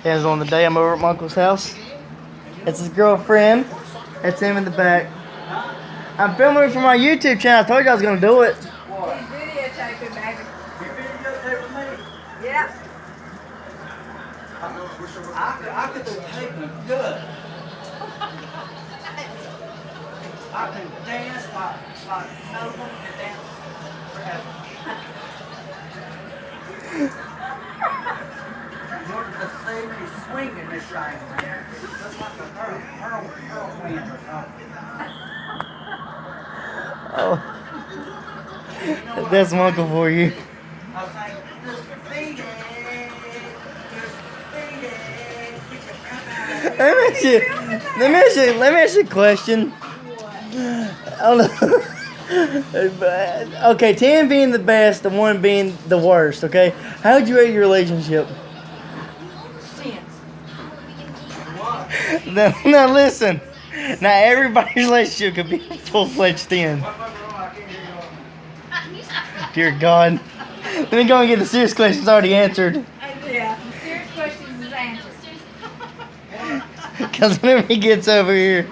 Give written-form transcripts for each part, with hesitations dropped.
As on the day I'm over at my uncle's house. It's his girlfriend. That's him in the back. I'm filming it for my YouTube channel. I told you I was gonna do it. He's videotaping, baby. You videotaping me? Yeah. I could do taping good. I can dance like no one can dance forever. You want to see me swinging this thing, man. Just like a whirlwind or something. Oh, that's my uncle for you. I was like, just beat it. Let me ask you a question. I don't know. Okay, 10 being the best and 1 being the worst, okay? How would you rate your relationship? 10. Now listen. Now everybody's relationship could be a full-fledged 10. Dear God. Let me go and get the serious questions already answered. Yeah, the serious questions is answered. Because whenever he gets over here,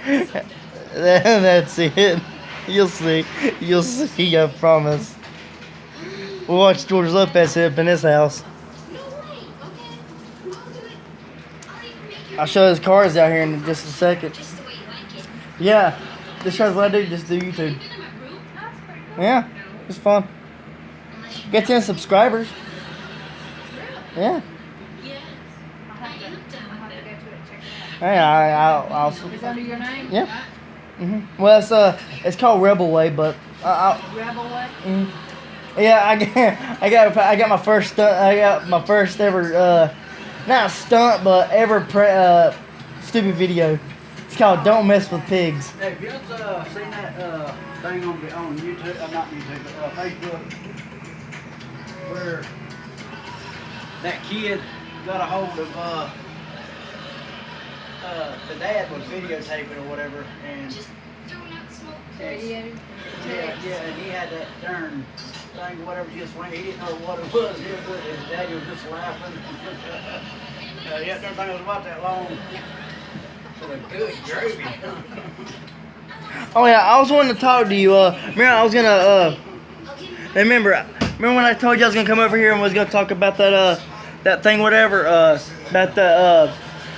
that's it. You'll see. You'll see, I promise. We'll watch George Lopez hit up in his house. I'll show his cars out here in just a second. Yeah, this shows what I do, just do YouTube. Yeah, it's fun. Get 10 subscribers. Yeah. Hey, I'll. Is under your name? Yeah. Well, it's called Rebel Way, but Rebel Way. Yeah, I got my first stunt. I got my first ever not stunt, but ever stupid video. It's called "Don't Mess with Pigs." Hey, have you ever seen that thing on YouTube? Not YouTube, but Facebook, where that kid got a hold of the dad was videotaping or whatever, and and he had that darn thing, whatever, just went. He didn't know what it was. His daddy was just laughing. Yeah, that thing was about that long. Good gravy. Oh yeah, I was wanting to talk to you. Remember I was gonna remember when I told you I was gonna come over here and was gonna talk about that thing, whatever, about the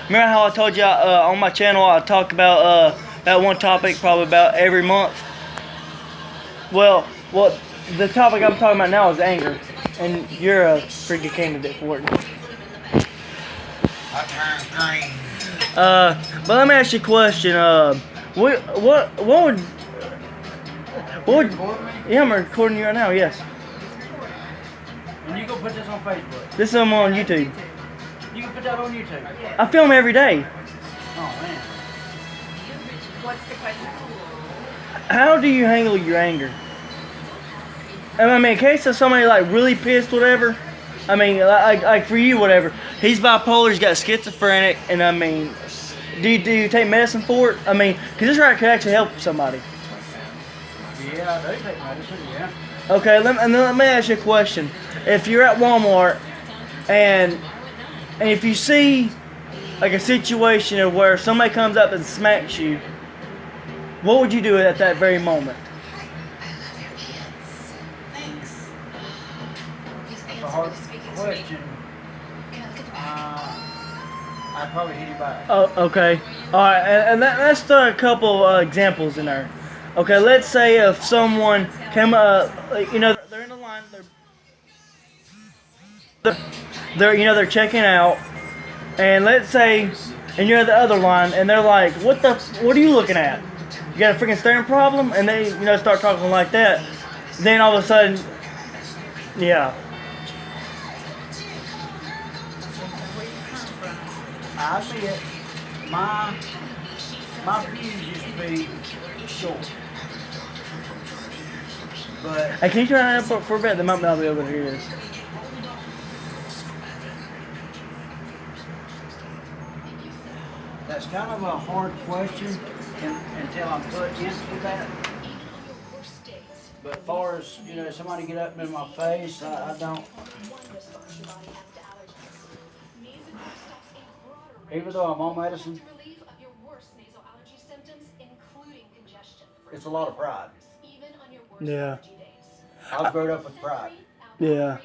remember how I told you on my channel I talk about that one topic probably about every month. Well, the topic I'm talking about now is anger, and you're a pretty good candidate for it. I turned green. But let me ask you a question. What would yeah, I'm recording you right now. Yes. And you can put this on Facebook. This is on YouTube. You can put that on YouTube. I film every day. Oh man. What's the question? How do you handle your anger? I mean, in case of somebody like really pissed, whatever. I mean, like for you, whatever. He's bipolar. He's got schizophrenic, and I mean, do you take medicine for it? I mean, because this right could actually help somebody. Yeah, I do take medicine. Yeah. Okay, let me ask you a question. If you're at Walmart and if you see like a situation of where somebody comes up and smacks you, what would you do at that very moment? That's a hard question. I'd probably hit you back. Oh, okay. All right, and let's throw a couple examples in there. Okay, let's say if someone came up, they're in the line, they're checking out, and let's say, and you're at the other line, and they're like, what are you looking at? You got a freaking staring problem? And they, start talking like that. Then all of a sudden, yeah. I see it. My fuse used to be short. But Hey, can you turn that up for a bit? They might not be able to hear this. that's kind of a hard question until I'm put into that. But as far as, somebody get up in my face, I don't. Even though I'm on medicine, it's a lot of pride. Yeah. I was growing up with pride. Yeah.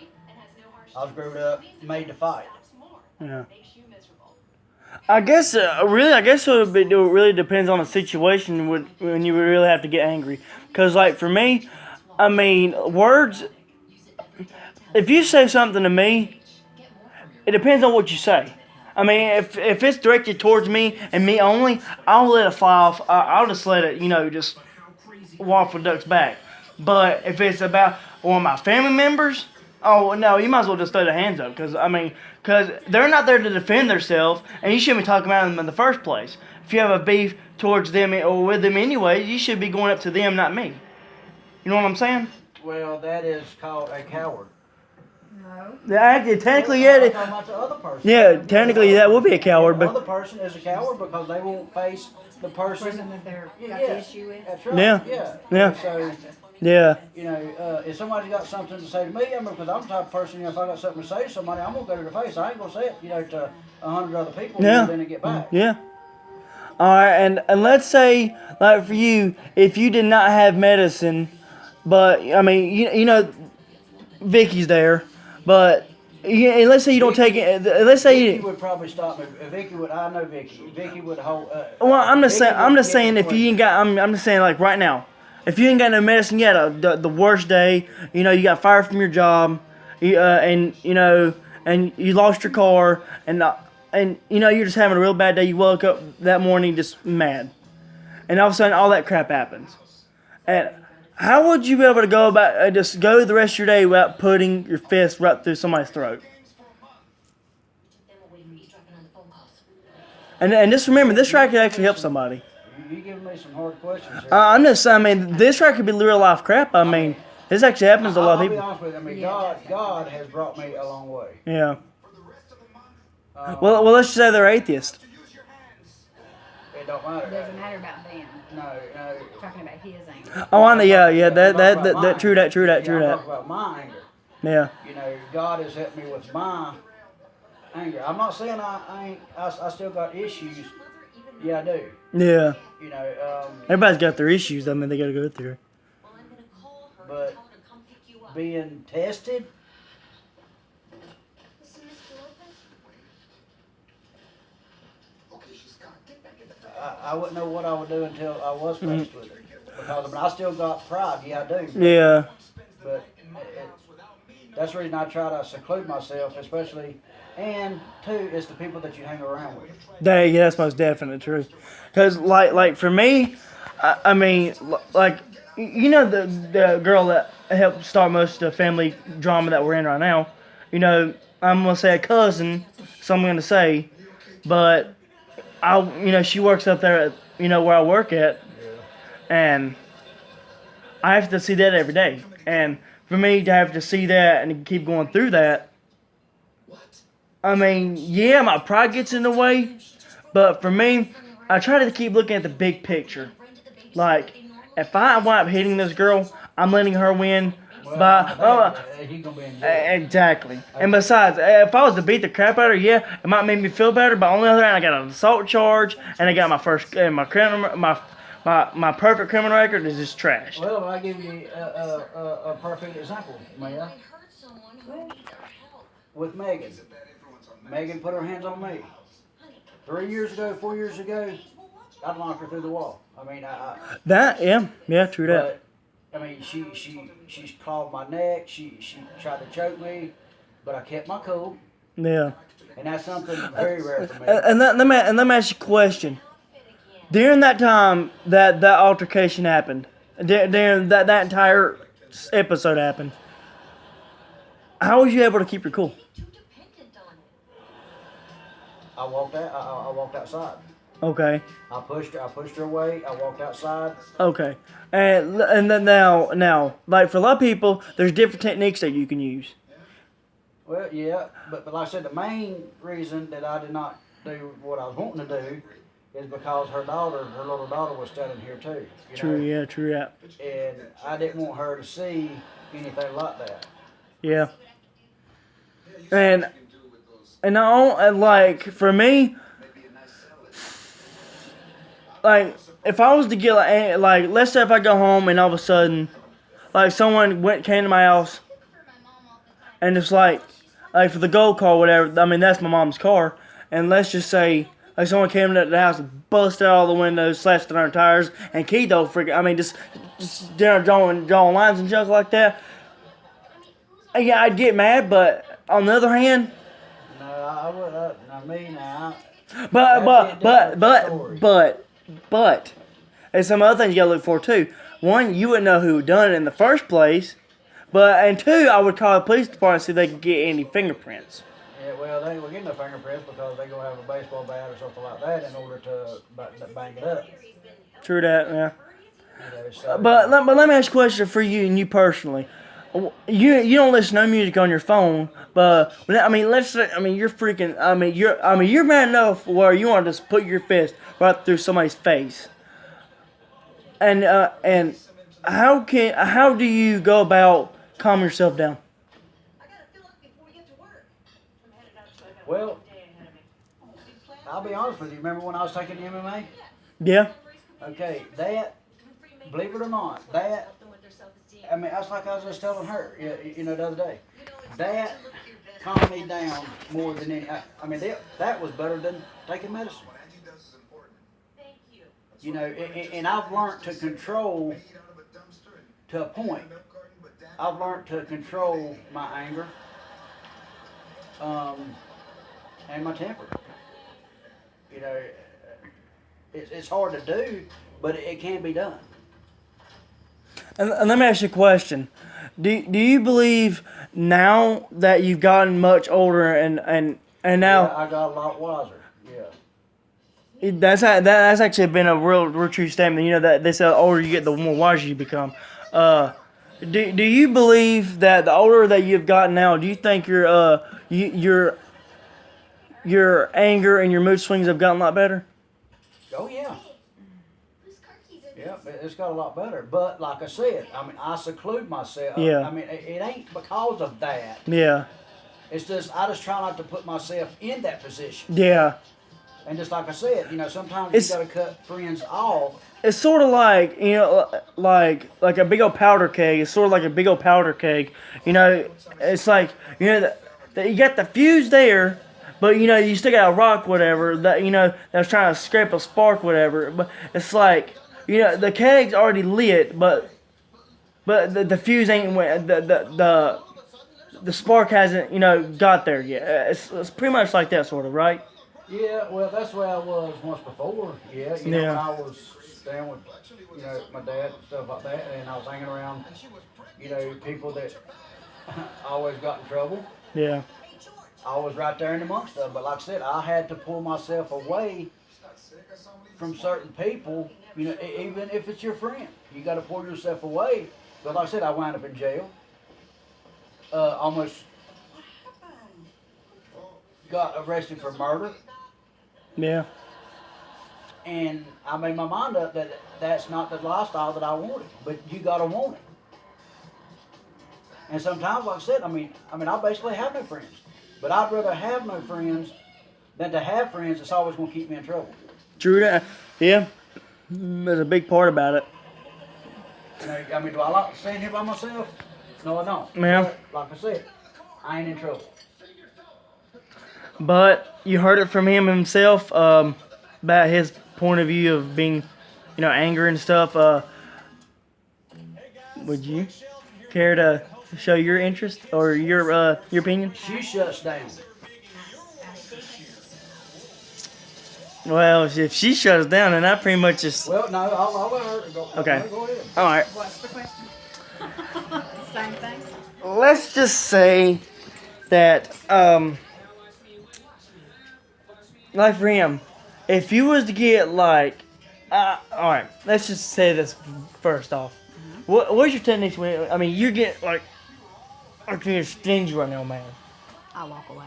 I was growing up made to fight. Yeah. I guess I guess it really depends on the situation when you really have to get angry. Cause like for me, I mean words. If you say something to me, it depends on what you say. I mean, if it's directed towards me and me only, I'll let it fly off. I'll just let it, just waffle ducks back. But if it's about one of my family members, oh no, you might as well just throw the hands up because they're not there to defend themselves, and you shouldn't be talking about them in the first place. If you have a beef towards them or with them anyway, you should be going up to them, not me. You know what I'm saying? Well, that is called a coward. No. Technically, I'm yeah. talking about the other person. Yeah, technically that would be a coward, The but other person is a coward because they won't face the person. That they're got Yeah, the issue with. that's right. Yeah. Yeah. Yeah. So, yeah, if somebody's got something to say to me, because I'm the type of person, if I got something to say to somebody, I'm gonna go to the face. I ain't gonna say it, to 100 other people. Yeah. Then to get back. yeah. All right, and let's say like for you, if you did not have medicine, but I mean, Vicky's there, but and let's say you don't take it. Let's say Vicky you. would probably stop me. Vicky would. I know Vicky. Vicky would hold. Well, I'm just Vicky saying. I'm would just get saying me if you ain't got. I'm just saying like right now, if you ain't got no medicine yet, the worst day. You got fired from your job, and you lost your car, and you're just having a real bad day. You woke up that morning just mad, and all of a sudden all that crap happens, and. How would you be able to go about just go the rest of your day without putting your fist right through somebody's throat? And just remember, this track could actually help somebody. You giving me some hard questions here. I mean, this track could be real life crap. I mean, this actually happens to a lot of I'll be people. honest with you. I mean, God has brought me a long way. Yeah. Well, let's just say they're atheist. It don't matter. It doesn't matter about them. No. Talking about his anger. Oh, I know. Yeah. That true. I'm True. talking about my anger. Yeah. God has helped me with my anger. I'm not saying I still got issues. Yeah, I do. Yeah. Everybody's got their issues. I mean, they got to go through. But being tested. I wouldn't know what I would do until I was faced with it. Because I still got pride. Yeah, I do. Yeah. But that's the reason I try to seclude myself, especially, and two, it's the people that you hang around with. Yeah, that's most definitely true. Because, like for me, I mean, like, the girl that helped start most of the family drama that we're in right now, I'm going to say a cousin, so I'm going to say, but, she works up there at, where I work at, and I have to see that every day. And for me to have to see that and keep going through that, I mean, yeah, my pride gets in the way, but for me, I try to keep looking at the big picture. Like, if I wind up hitting this girl, I'm letting her win. He's gonna be in jail. Exactly. And besides, if I was to beat the crap out of her, yeah, it might make me feel better. But on the other hand, I got an assault charge, and I got my perfect criminal record is just trash. Well, I'll give you a perfect example, Mayor. With Megan. Megan put her hands on me. 4 years ago, I'd knock her through the wall. I mean, True that. But, I mean, she's clawed my neck. She tried to choke me, but I kept my cool. Yeah. And that's something very rare for me. And let me ask you a question. During that time that altercation happened, during that entire episode happened, how was you able to keep your cool? I walked out. I walked outside. Okay. I pushed her away. I walked outside. Okay. And then now, like for a lot of people, there's different techniques that you can use. Well, yeah, but like I said, the main reason that I did not do what I was wanting to do is because her little daughter was standing here too. True, yeah. And I didn't want her to see anything like that. Yeah. And like for me, like if I was to get like let's say if I go home and all of a sudden like someone came to my house and it's like for the gold car, whatever. I mean, that's my mom's car, and let's just say like someone came to the house and busted out all the windows, slashed our tires, and keyed those freaking. I mean, just drawing lines and junk like that. Yeah, I'd get mad, but on the other hand, No, I would. Now me now. but, there's some other things you gotta look for too. One, you wouldn't know who done it in the first place. And two, I would call the police department to see if they could get any fingerprints. Yeah, well, they ain't gonna get no fingerprints because they gonna have a baseball bat or something like that in order to bang it up. True that, yeah. You know, so, But let me ask a question for you and you personally. You don't listen to no music on your phone, but I mean, let's say you're freaking. You're mad enough where you want to just put your fist right through somebody's face. And how do you go about calming yourself down? well, I'll be honest with you. Remember when I was taking MMA? Yeah. Okay, that, believe it or not, that, I mean, that's like I was just telling her, you know, the other day. That calmed me down more than any, I mean, that was better than taking medicine. You know, and I've learned to control to a point. I've learned to control my anger and my temper. You know, it's hard to do, but it can be done. And let me ask you a question. Do you believe now that you've gotten much older and now Yeah, I got a lot wiser. Yeah. that's actually been a real true statement. You know that they say the older you get, the more wiser you become. Do you believe that the older that you've gotten now, do you think your anger and your mood swings have gotten a lot better? Oh yeah. Yeah, it's got a lot better. But like I said, I mean, I seclude myself. Yeah. I mean, it ain't because of that. Yeah. It's just I just try not to put myself in that position. Yeah. And just like I said, you know, sometimes It's- you got to cut friends off. It's sort of like, you know, like a big old powder keg. It's sort of like a big old powder keg. You know, it's like, you know, you got the fuse there, but, you know, you still got a rock, whatever, that, you know, that's trying to scrape a spark, whatever. But it's like, you know, the keg's already lit, but the fuse ain't, the spark hasn't, you know, got there yet. It's pretty much like that, sort of, right? Yeah, well, that's the way I was once before. Yeah, you know, Yeah. when I was staying with, you know, my dad and stuff like that, and I was hanging around, you know, people that always got in trouble. Yeah. I was right there in amongst them. But like I said, I had to pull myself away from certain people, you know, even if it's your friend. You got to pull yourself away. But like I said, I wound up in jail. Almost got arrested for murder. Yeah. And I made my mind up that that's not the lifestyle that I wanted. But you got to want it. And sometimes, like I said, I mean, I basically have no friends. But I'd rather have no friends than to have friends that's always going to keep me in trouble. True that. Yeah. There's a big part about it. You know, I mean, do I like staying here by myself? No, I don't. Yeah. But, like I said, I ain't in trouble. But you heard it from him himself about his point of view of being, you know, anger and stuff. Would you care to show your interest or your opinion? She shuts down. Well, if she shuts down, then I pretty much just. Well, no, I'll let her go. Okay. Go ahead. All right. What's the question? Same thing. Let's just say that, like for him, if you was to get like, all right, let's just say this first off. What's your techniques when? I mean, you get like you're stingy right now, man. I walk away.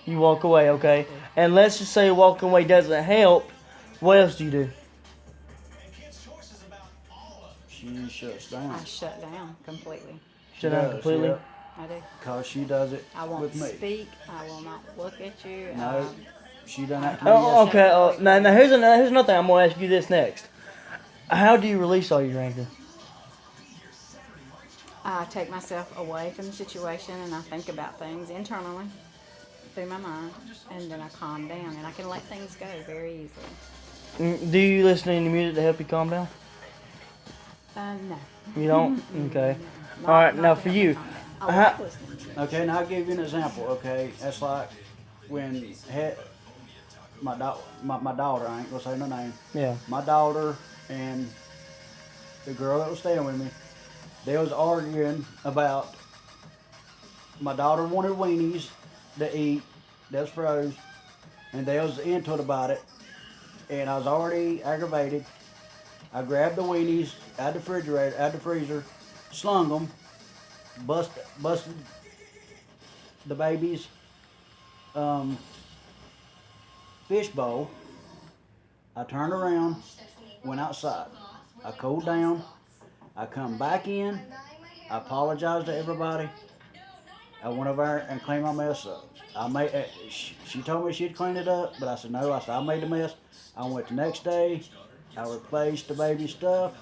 You walk away, okay? And let's just say walking away doesn't help. What else do you do? She shuts down. I shut down completely. Shut down completely. I do. Because she does it I won't with me. speak. I will not look at you. No. She done that to me Oh, yesterday. okay. Now here's another thing. I'm gonna ask you this next. How do you release all your anger? I take myself away from the situation and I think about things internally through my mind, and then I calm down and I can let things go very easily. Do you listen to any music to help you calm down? No. You don't? Okay. Not, All right. not Now to for help me you, calm down. I how- like listening to it. Okay, now I'll give you an example. Okay, that's like when my daughter, I ain't gonna say no name. yeah. My daughter and the girl that was staying with me, they was arguing about my daughter wanted weenies to eat, that's froze, and they was into it about it, and I was already aggravated. I grabbed the weenies out the refrigerator, out the freezer, slung them, busted the baby's fish bowl. I turned around, went outside. I cooled down. I come back in. I apologized to everybody. I went over there and cleaned my mess up. She told me she'd clean it up, but I said no. I said I made the mess. I went the next day. I replaced the baby's stuff.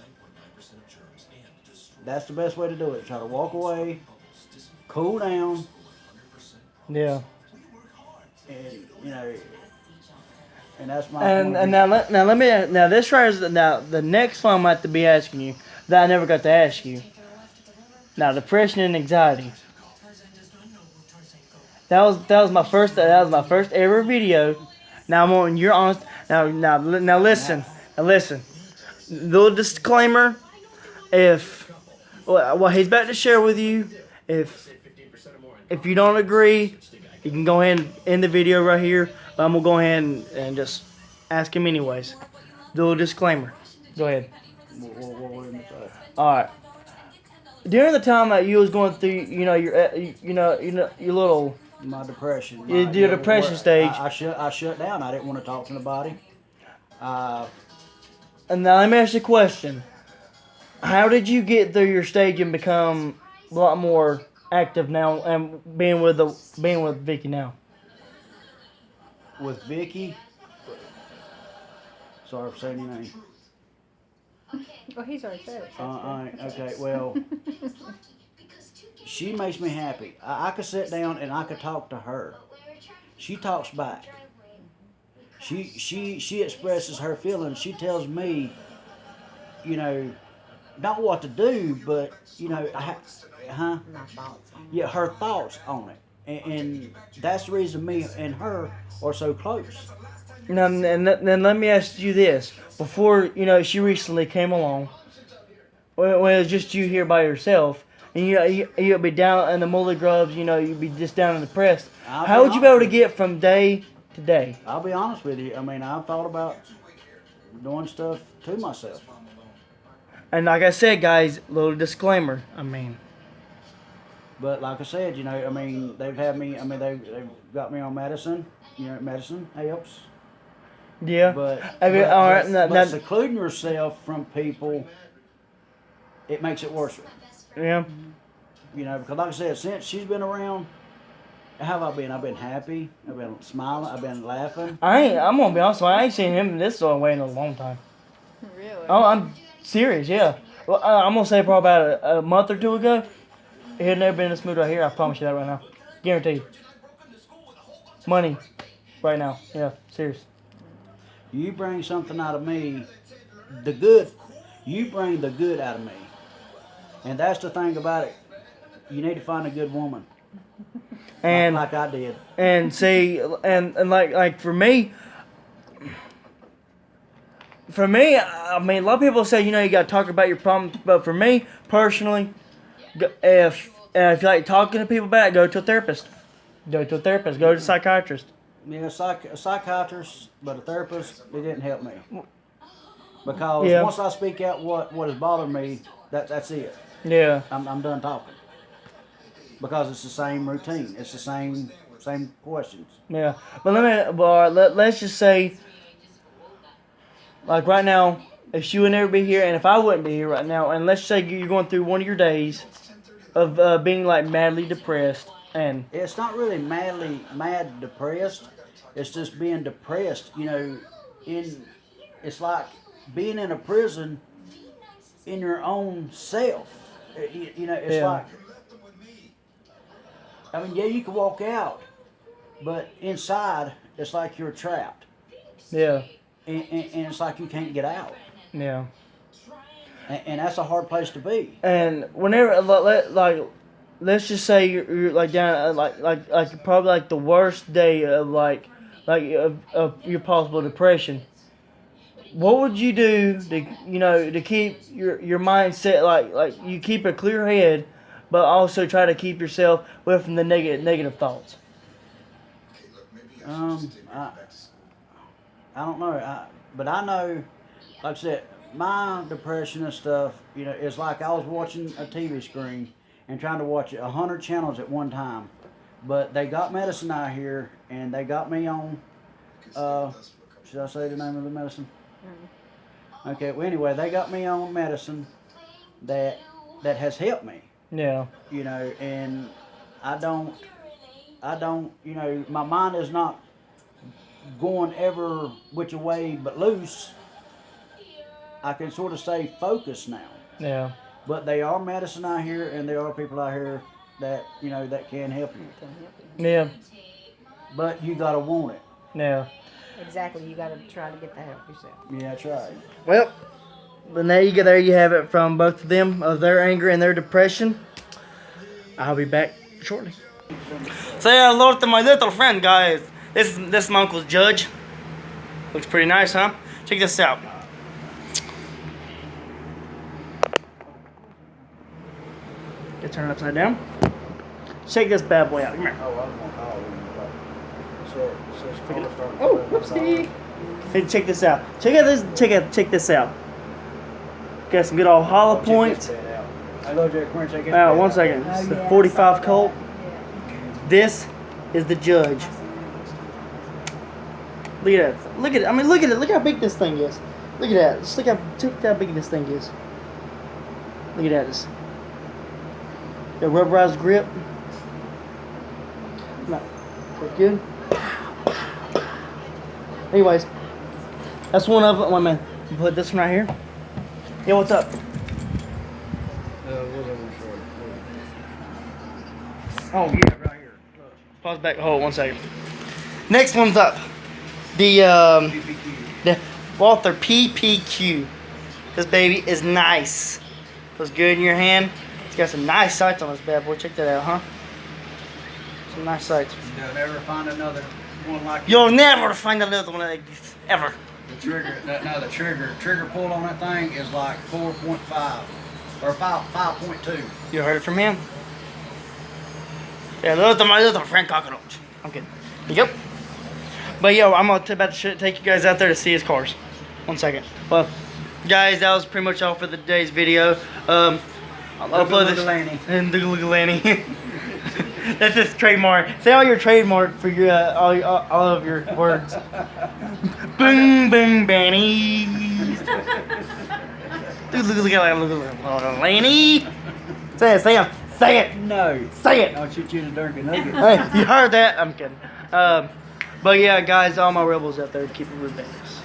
That's the best way to do it. Try to walk away, cool down, Yeah. and and that's my. And now let me now this right is now the next one I'm going to have to be asking you that I never got to ask you. Now depression and anxiety. That was my first ever video. Now I'm on your honest. Now listen. Little disclaimer. If what he's about to share with you, if you don't agree, you can go ahead and end the video right here. But I'm gonna go ahead and just ask him anyways. Little disclaimer. Go ahead. All right. During the time that you was going through, your little. My depression. Your depression stage. I shut down. I didn't want to talk to nobody. And now let me ask you a question. How did you get through your stage and become a lot more active now and being with Vicky now? With Vicky. Sorry for saying your name. Well, he's already said it. Okay, well, she makes me happy. I could sit down and I could talk to her. She talks back. She expresses her feelings. She tells me, not what to do, but My thoughts on it. yeah, her thoughts on it, and that's the reason me and her are so close. Now, and then let me ask you this: before she recently came along, when it was just you here by yourself, and you'd be down in the mully grubs, you'd be just down and depressed. How would you be able to get from day to day? I'll be honest with you. I mean, I've thought about doing stuff to myself. And like I said, guys, little disclaimer. But like I said, they've had me. They've got me on medicine. Medicine helps. Yeah. But all right. but secluding yourself from people, it makes it worse. Yeah. Because like I said, since she's been around, how have I been? I've been happy. I've been smiling. I've been laughing. I'm gonna be honest with you, I ain't seen him this way in a long time. Really? Oh, I'm serious, yeah. Well, I'm gonna say probably about a month or two ago, he had never been this mood right here. I promise you that right now, guaranteed. Money, right now, yeah, serious. You bring something out of me, the good. You bring the good out of me, and that's the thing about it. You need to find a good woman. And like I did. And see, and like for me, I mean, a lot of people say you got to talk about your problems, but for me personally, if you like talking to people about it, go to a therapist. Go to a psychiatrist. Yeah, a psychiatrist, but a therapist, it didn't help me. Because once I speak out what is bothering me, that's it. Yeah. I'm done talking. Because it's the same routine. It's the same questions. Yeah. But let's just say, like right now, if she would never be here, and if I wouldn't be here right now, and let's say you're going through one of your days of being like madly depressed, and It's not really mad depressed. It's just being depressed, it's like being in a prison in your own self. It's Yeah. like, I mean, yeah, you can walk out, but inside, it's like you're trapped. Yeah. And it's like you can't get out. Yeah. And that's a hard place to be. And whenever, let's just say you're like down, like probably like the worst day of of your possible depression. What would you do to keep your mindset like you keep a clear head, but also try to keep yourself away from the negative thoughts? I don't know, but I know, like I said, my depression and stuff, it's like I was watching a TV screen and trying to watch 100 channels at one time. But they got medicine out here, and they got me on, should I say the name of the medicine? Okay, well anyway, they got me on medicine that has helped me. Yeah. And I don't, my mind is not going ever which way but loose. I can sort of stay focused now. Yeah. But they are medicine out here, and there are people out here that that can help you. Yeah. But you gotta want it. Yeah. Exactly. You got to try to get the help yourself. Yeah, that's right. Well, then there you have it from both of them, of their anger and their depression. I'll be back shortly. Say hello to my little friend, guys. This is my uncle's Judge. Looks pretty nice, huh? Check this out. Get turned upside down. Check this bad boy out. Come here. Oh, I was gonna call him. Oh, whoopsie. Hey, check this out. Check this out. Got some good old hollow points. One second. It's the 45 Colt. This is the Judge. Look at that. Look at it. I mean, look at it. Look how big this thing is. Look at that. Just look how big this thing is. Look at that. It's the rubberized grip. No. Pretty good. Anyways, that's one of them. Wait a minute. Put this one right here. Yeah, what's up? Oh yeah, right here. Pause back. Hold on 1 second. Next one's up. The Walther PPQ. This baby is nice. Feels good in your hand. It's got some nice sights on this bad boy. Check that out, huh? Some nice sights. You'll never find another one like it. You'll never find another one like this ever. The trigger pull on that thing is like 4.5 or 5.2. You heard it from him. Yeah, those are my little friend cockroach. I'm kidding. Yep. But yo, I'm about to take you guys out there to see his cars. 1 second. Well, guys, that was pretty much all for today's video. I'll upload this. And Lanny. That's his trademark. Say all your trademark for your all of your words. Boom, boom, bannies. Look at Lanny. Say it, Sam. Say it. No. Say it. I'll shoot you in the dirty nugget. Hey, you heard that? I'm kidding. But yeah, guys, all my rebels out there, keep it rebellious.